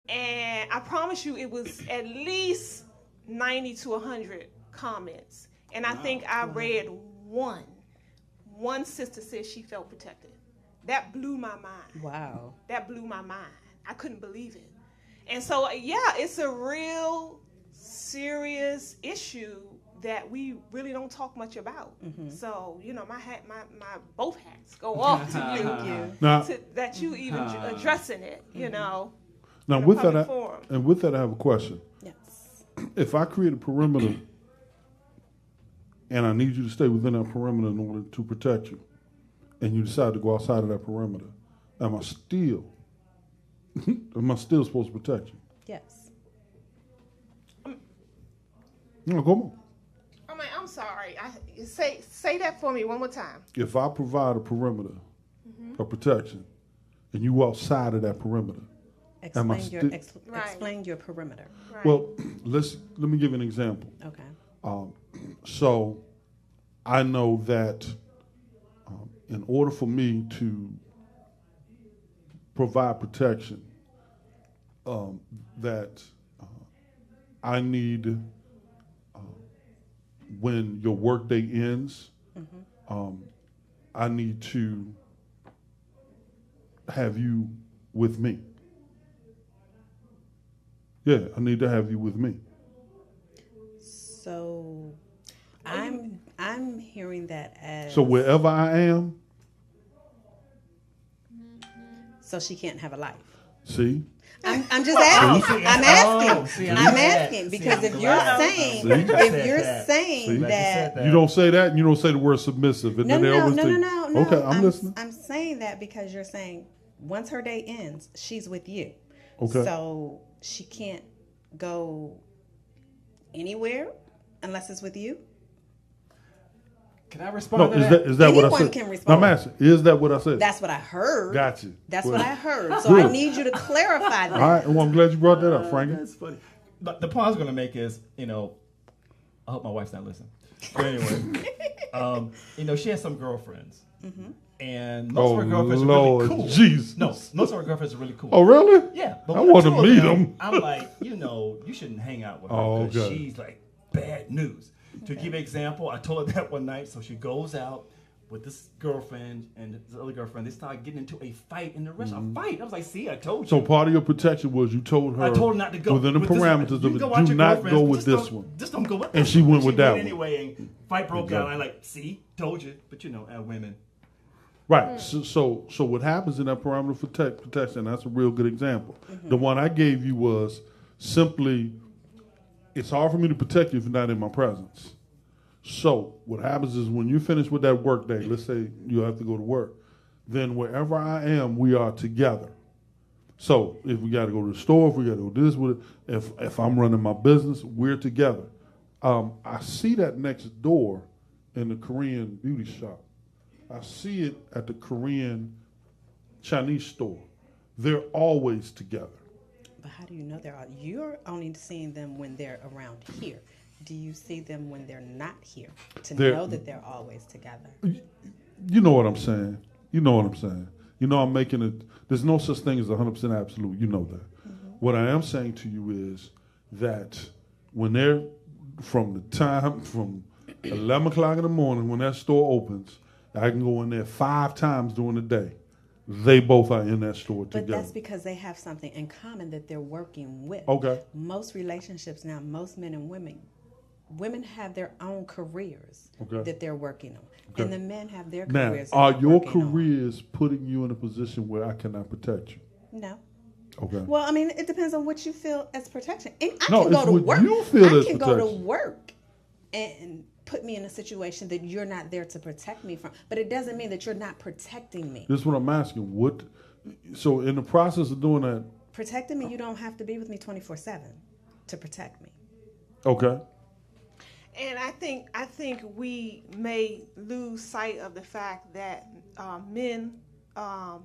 And I promise you, it was at least 90 to 100 comments. And I think I read one. One sister said she felt protected. That blew my mind. Wow. That blew my mind. I couldn't believe it. And so, yeah, it's a real serious issue that we really don't talk much about. So, you know, my both hats go off to you, now, that you even addressing it, you know. Now, with that, I have a question. Yes. If I create a perimeter and I need you to stay within that perimeter in order to protect you, and you decide to go outside of that perimeter, am I still supposed to protect you? Yes. No, come on. I mean, I'm sorry. Say that for me one more time. If I provide a perimeter of protection, and you outside of that perimeter, Explain your perimeter. Right. Well, let me give you an example. Okay. So I know that in order for me to provide protection, that I need, when your workday ends, I need to have you with me. Yeah, I need to have you with me. So I'm hearing that as, so wherever I am. So she can't have a life. See? I'm just asking. I'm asking because if you're saying that you don't say that, and you don't say the word submissive, and no. Okay, I'm listening. I'm saying that because you're saying once her day ends, she's with you. Okay. So she can't go anywhere unless it's with you. Can I respond to that? Is that what I said? Anyone can respond. No, I'm asking. Is that what I said? That's what I heard. Got you. That's what I heard. So I need you to clarify that. All right. Well, I'm glad you brought that up, Frankie. That's funny. But the point I was going to make is, I hope my wife's not listening. But anyway, she has some girlfriends. And most of her girlfriends are really cool. Jesus. No, most of her girlfriends are really cool. Oh, really? Yeah. But I want to meet them. I'm like, you shouldn't hang out with her because she's like bad news. To give an example, I told her that one night, so she goes out with this girlfriend and this other girlfriend. They start getting into a fight in the restaurant. A fight. I was like, see, I told you. So part of your protection was you told her. I told her not to go. Within the parameters of it, do not go with this one. Just don't go with and this she one. went with that one. Anyway, and fight broke out. I'm like, see, told you. But women. Right. So what happens in that parameter for protection, that's a real good example. The one I gave you was simply, it's hard for me to protect you if you're not in my presence. So what happens is when you finish with that work day, let's say you have to go to work, then wherever I am, we are together. So if we got to go to the store, if we got to go this with it, if I'm running my business, we're together. I see that next door in the Korean beauty shop. I see it at the Korean Chinese store. They're always together. But how do you know you're only seeing them when they're around here. Do you see them when they're not here know that they're always together? You know what I'm saying. I'm making it. There's no such thing as 100% absolute. You know that. What I am saying to you is that when they're from 11 o'clock in the morning, when that store opens, I can go in there 5 times during the day. They both are in that store together. But that's because they have something in common that they're working with. Okay. Most relationships now, most men and women have their own careers that they're working on. Okay. And the men have their careers. Now, are your careers putting you in a position where I cannot protect you? No. Okay. Well, I mean, it depends on what you feel as protection. And I can go to work. You feel I as can protection. go to work and put me in a situation that you're not there to protect me from. But it doesn't mean that you're not protecting me. This is what I'm asking. So in the process of doing that, protecting me, you don't have to be with me 24/7 to protect me. Okay. And I think we may lose sight of the fact that men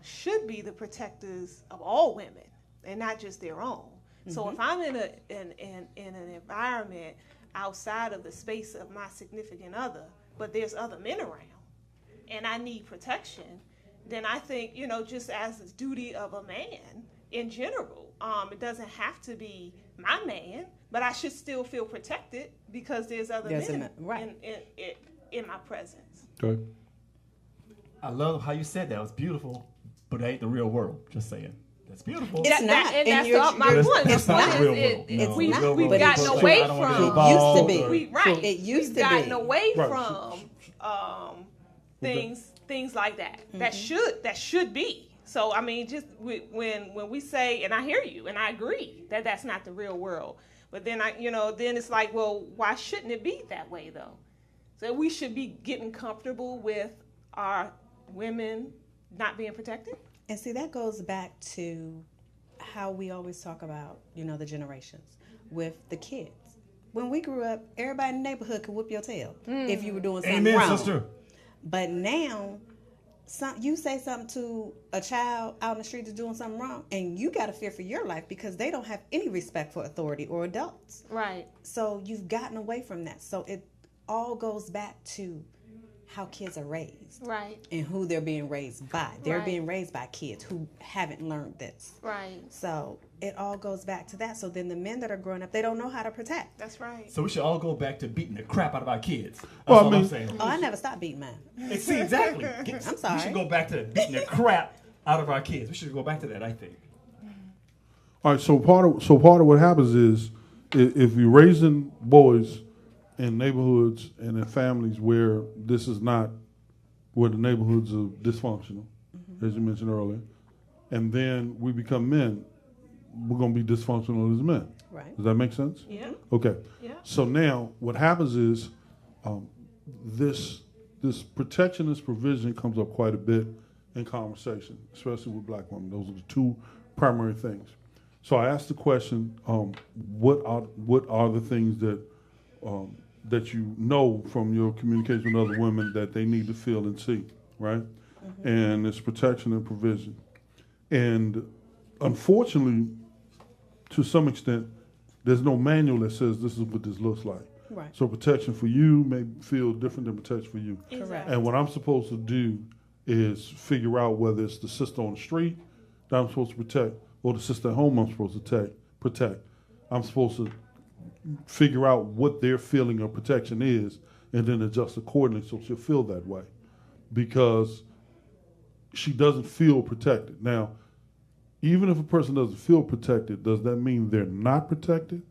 should be the protectors of all women and not just their own. So if I'm in an environment outside of the space of my significant other, but there's other men around, and I need protection, then I think, just as the duty of a man in general, It doesn't have to be my man, but I should still feel protected because there's other men right. in my presence. Okay. I love how you said that. It was beautiful, but it ain't the real world. Just saying. That's beautiful. It's not. And that's my point. It's not. We've gotten away from. It used to be. It used to be. We've gotten away from things like that. Mm-hmm. That should be. So I mean, just when we say, and I hear you, and I agree that that's not the real world. But then then it's like, well, why shouldn't it be that way though? So we should be getting comfortable with our women not being protected. And see, that goes back to how we always talk about, the generations with the kids. When we grew up, everybody in the neighborhood could whoop your tail if you were doing something wrong. Sister. But now, you say something to a child out in the street that's doing something wrong, and you got to fear for your life because they don't have any respect for authority or adults. Right. So you've gotten away from that. So it all goes back to how kids are raised. Right. And who they're being raised by. They're being raised by kids who haven't learned this. Right. So it all goes back to that. So then the men that are growing up, they don't know how to protect. That's right. So we should all go back to beating the crap out of our kids. That's all I'm saying. Oh, I never stopped beating mine. See, exactly. I'm sorry. We should go back to beating the crap out of our kids. We should go back to that, I think. All right, so part of what happens is if you're raising boys in neighborhoods and in families where this is not, where the neighborhoods are dysfunctional, as you mentioned earlier, and then we become men, we're going to be dysfunctional as men. Right. Does that make sense? Yeah. Okay. Yeah. So now what happens is this protectionist provision comes up quite a bit in conversation, especially with black women. Those are the two primary things. So I asked the question, what are the things that you know from your communication with other women that they need to feel and see, right? Mm-hmm. And it's protection and provision. And unfortunately, to some extent, there's no manual that says this is what this looks like. Right. So protection for you may feel different than protection for you. Correct. And what I'm supposed to do is figure out whether it's the sister on the street that I'm supposed to protect or the sister at home I'm supposed to protect. I'm supposed to figure out what their feeling of protection is and then adjust accordingly so she'll feel that way because she doesn't feel protected. Now, even if a person doesn't feel protected, does that mean they're not protected?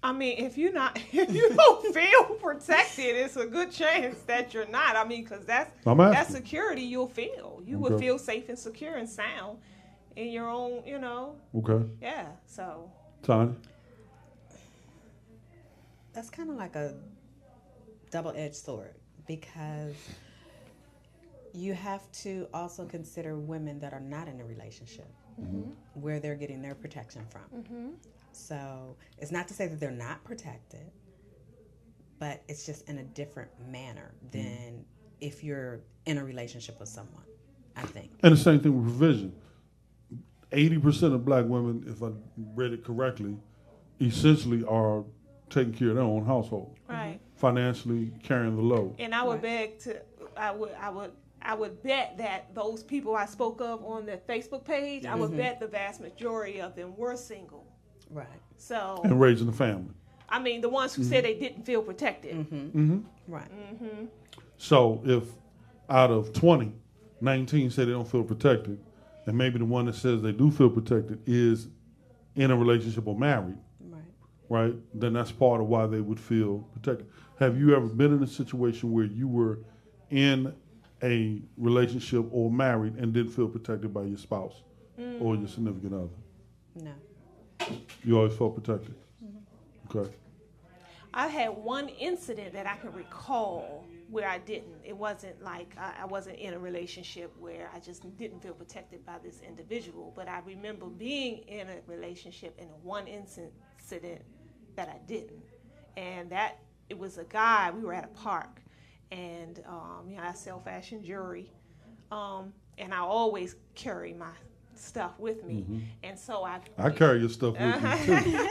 I mean, if you don't feel protected, it's a good chance that you're not. I mean, because that's security you'll feel. You would feel safe and secure and sound in your own, Okay. Yeah, so. Tanya? That's kind of like a double-edged sword because you have to also consider women that are not in a relationship where they're getting their protection from. Mm-hmm. So it's not to say that they're not protected, but it's just in a different manner than if you're in a relationship with someone, I think. And the same thing with provision. 80% of black women, if I read it correctly, essentially are taking care of their own household. Right. Financially carrying the load. And I would I would bet that those people I spoke of on the Facebook page, I would bet the vast majority of them were single. Right. So. And raising a family. I mean, the ones who said they didn't feel protected. Right. So if out of 20, 19 say they don't feel protected, and maybe the one that says they do feel protected is in a relationship or married, right? Then that's part of why they would feel protected. Have you ever been in a situation where you were in a relationship or married and didn't feel protected by your spouse or your significant other? No. You always felt protected? Okay. I had one incident that I can recall where I didn't. It wasn't like I wasn't in a relationship where I just didn't feel protected by this individual, but I remember being in a relationship in one incident that I didn't. And that it was a guy, we were at a park, and I sell fashion jewelry, and I always carry my stuff with me. And so I carry your stuff with me too.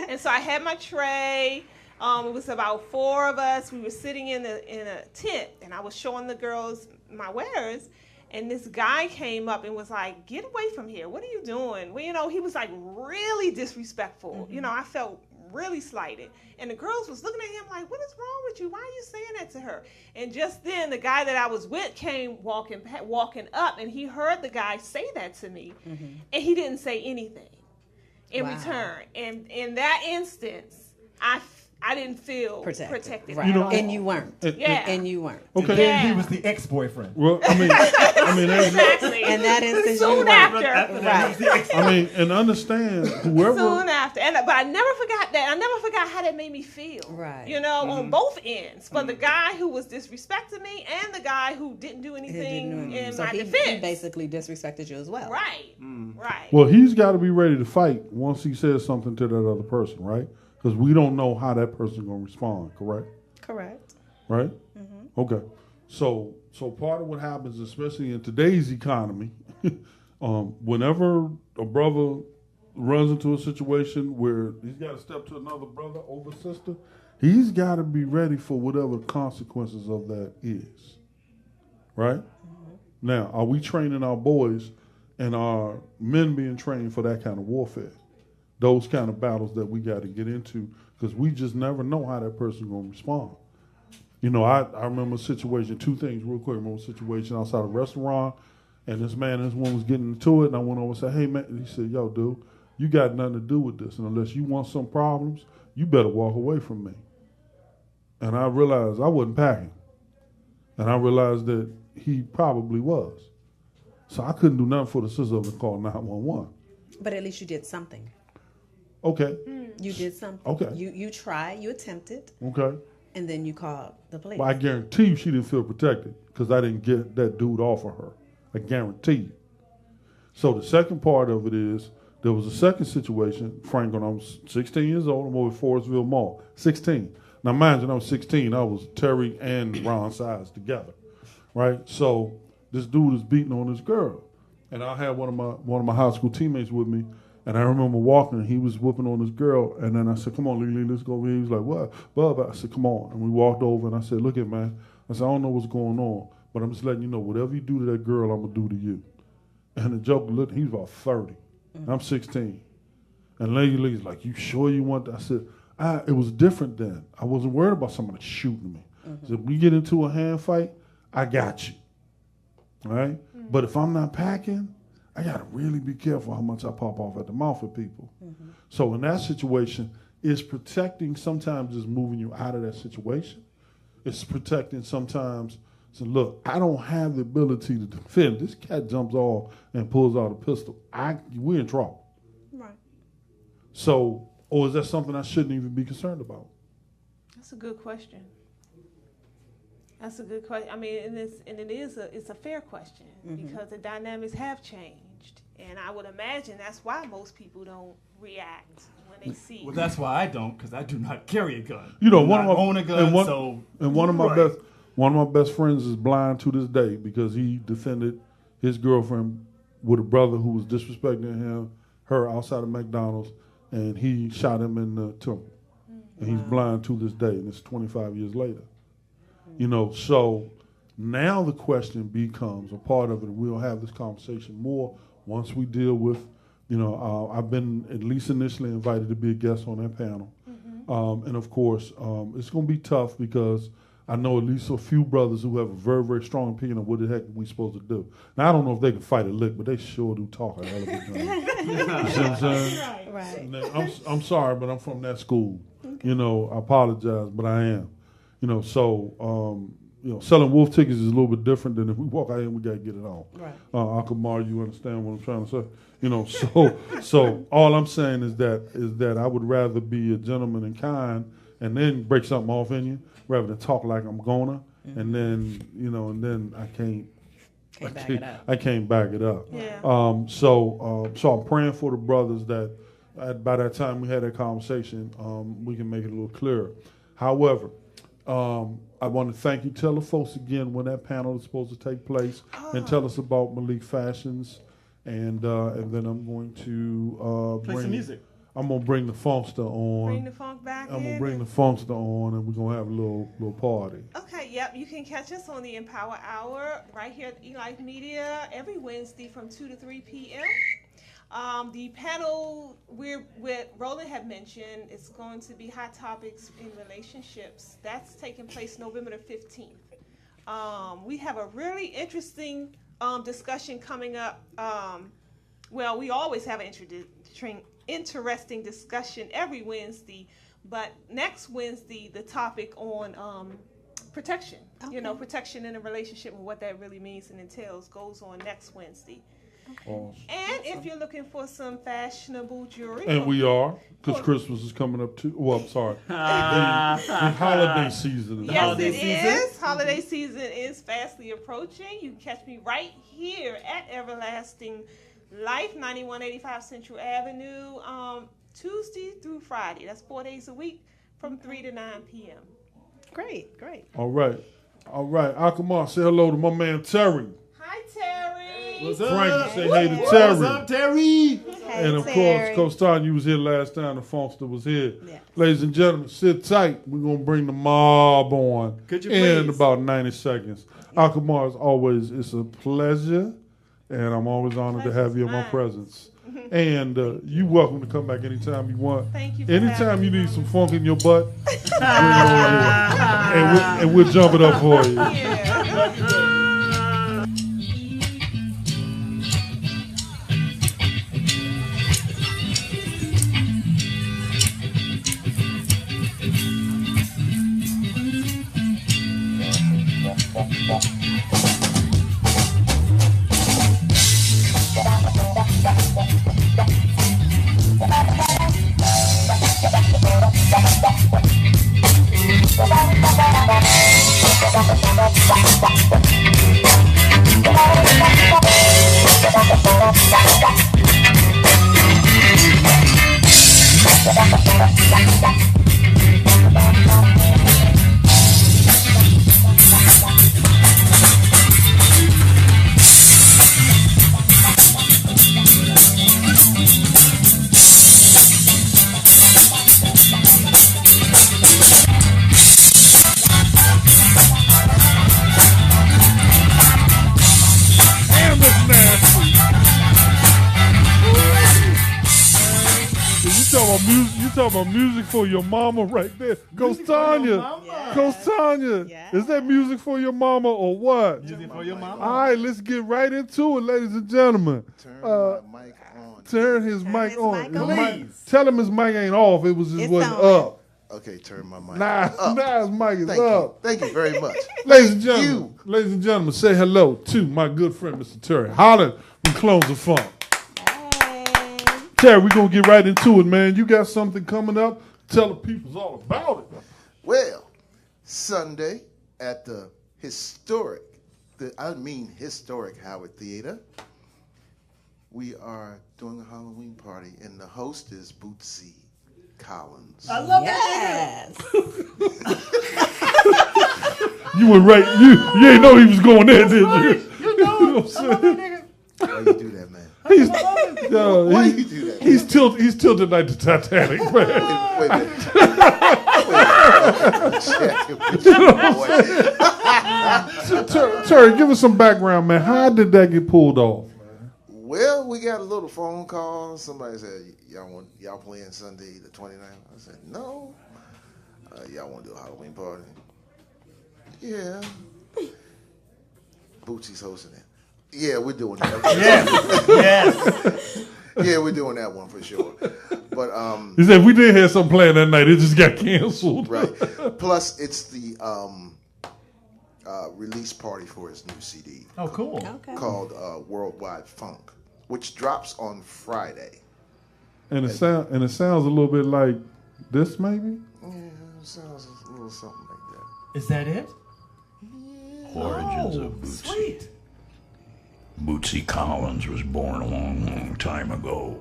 And so I had my tray. It was about 4 of us. We were sitting in a tent, and I was showing the girls my wares. And this guy came up and was like, "Get away from here. What are you doing?" Well, you know, he was like really disrespectful. You know, I felt really slighted. And the girls was looking at him like, "What is wrong with you? Why are you saying that to her?" And just then the guy that I was with came walking up, and he heard the guy say that to me. And he didn't say anything in return. And in that instance, I didn't feel protected. Right. You know, and you weren't. Yeah. And you weren't. Okay. And then he was the ex-boyfriend. Well, I mean, Exactly. In that instance, Soon you weren't. after. Right. I mean, and understand whoever. Soon after. But I never forgot that. I never forgot how that made me feel. Right. You know, on both ends. For the guy who was disrespecting me and the guy who didn't do anything in my defense. He basically disrespected you as well. Right. Right. Well, he's got to be ready to fight once he says something to that other person, right? Because we don't know how that person's going to respond, correct? Correct. Right? Okay. So part of what happens, especially in today's economy, whenever a brother runs into a situation where he's got to step to another brother over sister, he's got to be ready for whatever the consequences of that is. Right? Now, are we training our boys and our men being trained for that kind of warfare? Those kind of battles that we got to get into, because we just never know how that person's going to respond. You know, I remember a situation, two things real quick. I remember a situation outside a restaurant, and this man and this woman was getting into it, and I went over and said, "Hey, man," he said, "Yo, dude, you got nothing to do with this, and unless you want some problems, you better walk away from me." And I realized I wasn't packing, and I realized that he probably was. So I couldn't do nothing for the sister of the call 911. But at least you did something. Okay. You did something. Okay. You tried, you attempted, Okay. and then you called the police. Well, I guarantee you she didn't feel protected because I didn't get that dude off of her. I guarantee you. So the second part of it is there was a second situation, Frank, when I was 16 years old. I'm over at Forestville Mall. 16. Now, mind you, when I was 16, I was Terry and Ron Size together, right? So this dude is beating on this girl. And I had one of my high school teammates with me. And I remember walking, and he was whooping on this girl. And then I said, "Come on, Lee, let's go over here." He was like, "What?" Bub. I said, "Come on." And we walked over, and I said, "Look here, man." I said, "I don't know what's going on, but I'm just letting you know, whatever you do to that girl, I'm going to do to you." And the joker looked, he was about 30. I'm 16. And Lady Lee's like, "You sure you want that?" I said, it was different then. I wasn't worried about somebody shooting me. So if we get into a hand fight, I got you. All right? But if I'm not packing, I got to really be careful how much I pop off at the mouth of people. So in that situation, it's protecting sometimes is moving you out of that situation. It's protecting sometimes, so look, I don't have the ability to defend. This cat jumps off and pulls out a pistol. We're in trouble. Right. So, or is that something I shouldn't even be concerned about? That's a good question. That's a good question. I mean, it's a fair question because the dynamics have changed, and I would imagine that's why most people don't react when they see. Well, that's why I don't, because I do not carry a gun. You know, I own a gun, one of my best friends is blind to this day because he defended his girlfriend with a brother who was disrespecting her outside of McDonald's, and he shot him in the temple, and he's blind to this day, and it's 25 years later. You know, so now the question becomes, a part of it, and we'll have this conversation more once we deal with, you know, I've been at least initially invited to be a guest on that panel. And of course, it's going to be tough because I know at least a few brothers who have a very, very strong opinion of what the heck we're supposed to do. Now, I don't know if they can fight a lick, but they sure do talk a hell of a gun. You see what I'm saying? Right. I'm sorry, but I'm from that school. Okay. You know, I apologize, but I am. You know, so, you know, selling wolf tickets is a little bit different than if we walk out here and we got to get it on. Right. AlQ-mar, you understand what I'm trying to say? You know, so all I'm saying is that I would rather be a gentleman and kind and then break something off in you rather than talk like I'm gonna, and then, you know, and then I can't back it up. Yeah. So I'm praying for the brothers that by that time we had that conversation, we can make it a little clearer. However, I want to thank you. Tell the folks again when that panel is supposed to take place, and tell us about Malik Fashions, and then I'm going to play some music. I'm gonna bring the funkster on. Bring the funk back I'm in. gonna bring the funkster on, and we're gonna have a little party. Okay, yep. You can catch us on the Empower Hour right here at eLife Media every Wednesday from 2 to 3 p.m. The panel with Roland had mentioned is going to be hot topics in relationships. That's taking place November the 15th. We have a really interesting discussion coming up. Well, we always have an interesting discussion every Wednesday, but next Wednesday the topic on protection. Okay. Protection in a relationship and what that really means and entails goes on next Wednesday. Okay. Awesome. And if you're looking for some fashionable jewelry, and we are, because Christmas is coming up too. Well, I'm sorry, the holiday season. Yes, it is. Holiday season is fastly approaching. You can catch me right here at Everlasting Life, 9185 Central Avenue, Tuesday through Friday. That's 4 days a week from 3 to 9 p.m. Great. All right. AlQ-mar, say hello to my man Terry. Hi, Terry. What's up? Frank, say hey to Terry. What's up, Terry? Hey, And of Terry. course, Coach Todd, you was here last time. The Funkster was here. Yes. Ladies and gentlemen, sit tight. We're going to bring the mob on Could you in please? about 90 seconds. AlQ-mar, as always, it's a pleasure, and I'm always honored to have you in my presence. And you're welcome to come back anytime you want. Thank you for Anytime having you me. need some funk in your butt, bring it on here. And we'll jump it up for you. Yeah. You talking about music for your mama right there. Coach Tanya. Yeah. Coach Tanya. Yeah. Is that music for your mama or what? Music for your mama. All right, let's get right into it, ladies and gentlemen. Turn my mic on. Turn his mic his on. mic on. His tell him his mic ain't off. It was just It's wasn't on. up. Okay, turn my mic Now his mic is Thank up. you. Thank you very much. Ladies and gentlemen, say hello to my good friend, Mr. Terry Holland from Clones of Funk. Hey. Terry, we're going to get right into it, man. You got something coming up. Tell the people all about it. Well, Sunday at the historic Howard Theater, we are doing a Halloween party, and the host is Bootsy Collins. I love Yes. You were right. You ain't know he was going there, did you? You know what I'm saying? Why you do that, man? Why you do that? He's tilted like the Titanic, man. Wait a minute. Terry, give us some background, man. How did that get pulled off? Well, we got a little phone call. Somebody said, y'all playing Sunday the 29th? I said, no. Y'all want to do a Halloween party? Yeah. Bootsy's hosting it. Yeah, we're doing that. Yes. Yeah, we're doing that one for sure. But He said we did have something planned that night. It just got canceled. right. Plus, it's the release party for his new CD Oh, cool. Okay. called Worldwide Funk, which drops on Friday. And it sounds a little bit like this, maybe. Yeah, it sounds a little something like that. Is that it? Origins of Bootsy. Sweet. Bootsy Collins was born a long time ago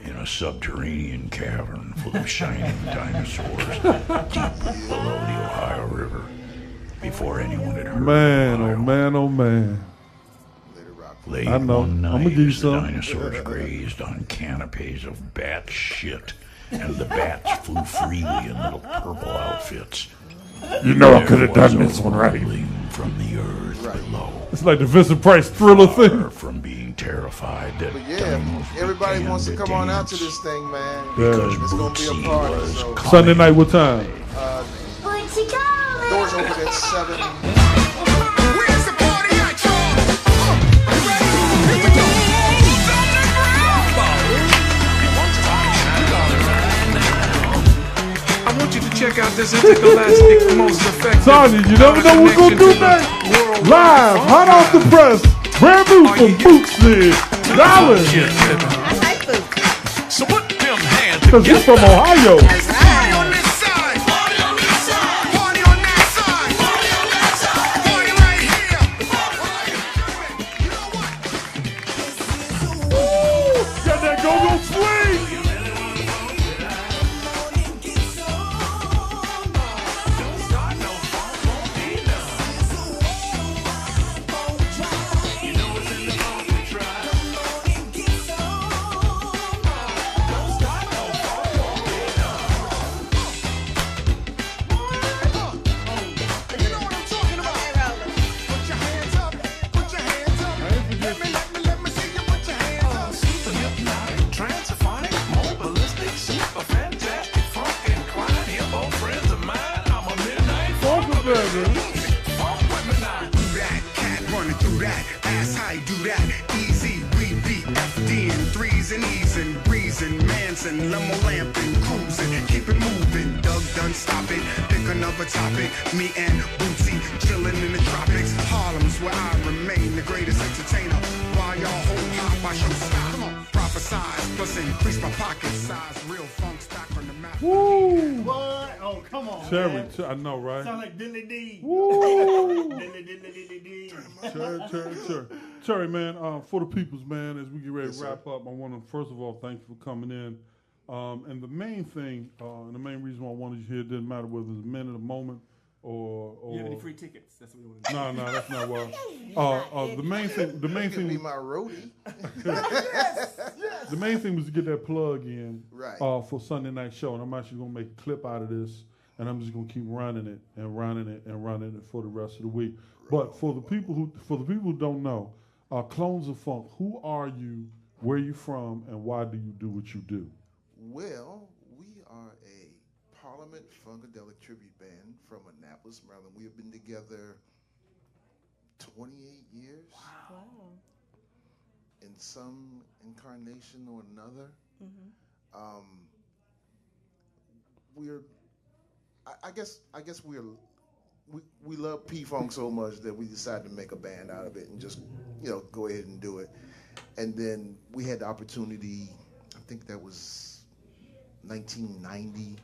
in a subterranean cavern full of shining dinosaurs deep below the Ohio River before anyone had heard Man, of oh Ohio. man, oh man. Let it rock Late I know. one I'm night, gonna give you as the some. dinosaurs grazed on canopies of bat shit, and the bats flew freely in little purple outfits. You know I could have There was done a this one right. rumbling from the earth below. It's like the Vincent Price Thriller Far thing. from being terrified that But yeah, dinos everybody began wants to come on out to dance. this thing, man. Because It's gonna be Bootsy a party. was So coming. Sunday night, what time? Bootsy calling. doors open at 7. Where's the party at, y'all? You ready? Here we go. Who's on the ground? I want you to check out this intergalactic, most effective. Tanya, you never know what's gonna do next. Live, hot off the press, brand new from Bootsy Collins, I like food. So put them hands because he's from Ohio. Party on this side. Party on this side. Party on that side. Party on that side. Party right here. You know what? Got that go-go swing. You know what I'm talking about. Put your hands up. Put your hands up. Let me see you put your hands up. Super hypnotic, transphonic, mobilistic, super fantastic, funk inclined, hippo friends of mine. I'm a midnight funk Do that, cat running through that. Ass high, do that. Easy, we beat FD and threes and E's and breezing. Manson, limo lamping, cruising. Keep it moving. Doug done stop it. Pick another topic. Me and Bootsy chilling in the tropics. Harlem's where I remain the greatest entertainer. While y'all hold hop, I show stop. Come on, prophesize, plus increase my pocket size. Real funk's back on the map. Woo! What? Oh, come on, Cherry, man. I know, right? Sound like Dilly D. Woo! Dilly D. Cherry, man, for the peoples, man, as we get ready to wrap up, I want to, first of all, thank you for coming in. And the main thing, and the main reason why I wanted you here, it didn't matter whether it's a minute, a moment, or You have any free tickets? That's what we want to do. no, that's not why. The main thing Be was, my roadie. the main thing was to get that plug in Right. for Sunday night show, and I'm actually gonna make a clip out of this, and I'm just gonna keep running it and running it and running it for the rest of the week. But for the people who don't know, Clones of Funk, who are you, where you from, and why do you do what you do? Well, we are a Parliament Funkadelic tribute band from Annapolis, Maryland. We have been together 28 years. Wow. In some incarnation or another. We're, I guess we love P-Funk so much that we decided to make a band out of it and just, go ahead and do it. And then we had the opportunity, I think that was 1990.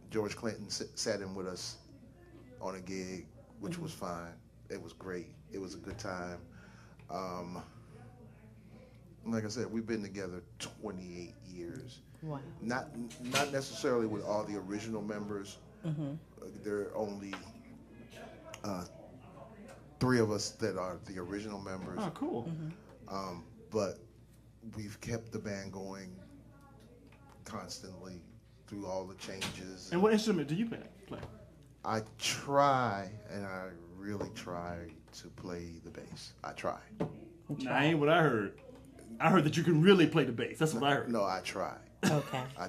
George Clinton sat in with us on a gig, which was fine. It was great. It was a good time. Like I said, we've been together 28 years. Wow. Not necessarily with all the original members. There are only 3 of us that are the original members. Oh, cool. But we've kept the band going constantly through all the changes. And what instrument do you play? I try, and I really try to play the bass. I try. Nah, ain't what I heard. I heard that you can really play the bass. That's what I heard. No, I try. Okay. I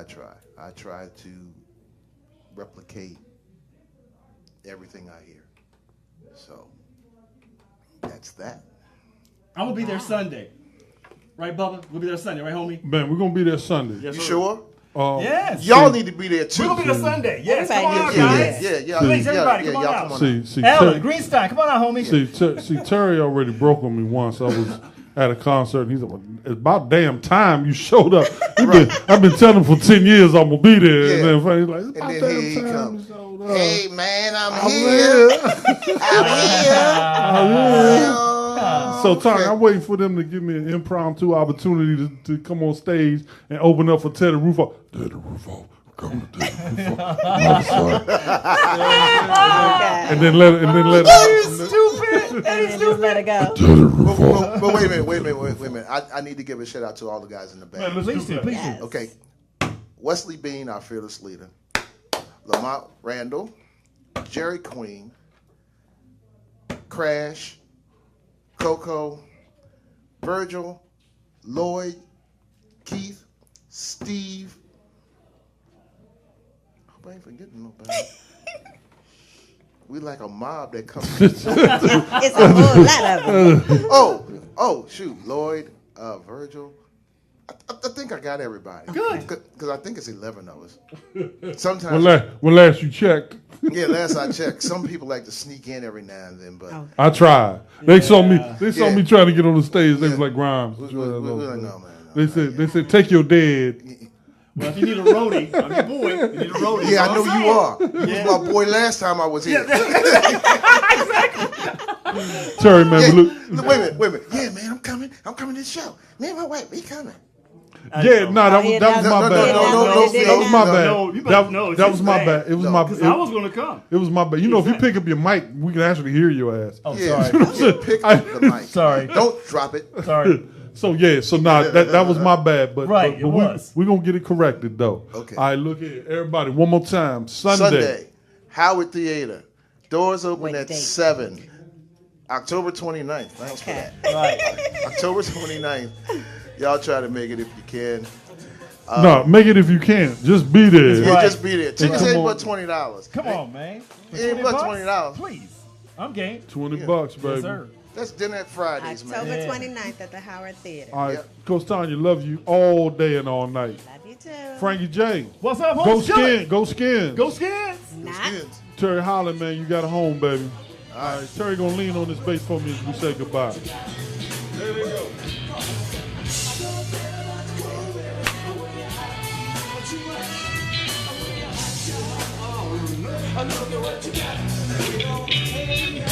try. I try to replicate everything I hear. So that's that. I'm gonna be there Sunday. Right, Bubba? We'll be there Sunday, right, homie? Man, we're gonna be there Sunday. Yes, You sir. sure? Yes. Y'all need to be there too. We're gonna be there Sunday. Yes. Come on out, Everybody guys. Yeah. Please, everybody, come on y'all out. come on out. See, Alan, Greenstein, come on out, homie. See, Terry already broke on me once. I was at a concert, and he said, well, "It's about damn time you showed up." I've been telling him for 10 years I'm gonna be there, Yeah. and then finally he's like, "It's And about then damn here he time comes. you showed up." Hey man, I'm I'm here. here. I'm here. So, Tony, I'm waiting for them to give me an impromptu opportunity to come on stage and open up for Tear the Roof Off. Tear the Roof Off. coming to I'm sorry. And then let it. Stupid. And then just let it go. But wait a minute. I need to give a shout out to all the guys in the band. Please do. Okay. Wesley Bean, our fearless leader. Lamont Randall, Jerry Queen, Crash, Coco, Virgil, Lloyd, Keith, Steve. I hope I ain't forgetting nobody. We like a mob that comes. It's a whole lot of them. Oh, shoot. Lloyd, Virgil. I think I got everybody. Good. Because I think it's 11 of us. Sometimes. When last you checked. Yeah, last I checked. Some people like to sneak in every now and then, but I tried. They saw me trying to get on the stage. They was like, Grimes. No, man. They said take your dead. Well, if you need a roadie, I'm your boy. You need a roadie. Yeah, I know you are. You was my boy last time I was here. Exactly. Terry, man, look. Wait a minute. Yeah, man, I'm coming to the show. Me and my wife, we coming. Yeah, no, that was my bad. That was my bad. That was my bad. It was my bad. I was going to come. It was my bad. You know, if you pick up your mic, we can actually hear your ass. Oh, Yeah, sorry. pick up the mic. Sorry. Don't drop it. Sorry. That was my bad. But Right, it was. We're going to get it corrected, though. Okay. All right, look here. Everybody, one more time. Sunday. Howard Theater. Doors open What at date? 7. October 29th. Thanks for that. Right. October 29th. Y'all try to make it if you can. No, make it if you can. Just be there. Yeah, Right. just be there. Tickets come ain't on. but $20. Come on, man. Ain't but $20. Please. I'm game. $20, baby. Yes, sir. That's dinner at Fridays, man. October Yeah. 29th at the Howard Theater. All right, Yeah. Coach Tanya, love you all day and all night. Love you too. Frankie J. What's up, Go Holmes? Skins. Go Skins. Go Skins. Not. Terry Holland, man, you got a home, baby. All right, Terry gonna lean on this bass for me as we say goodbye. There they go. I look at what you got.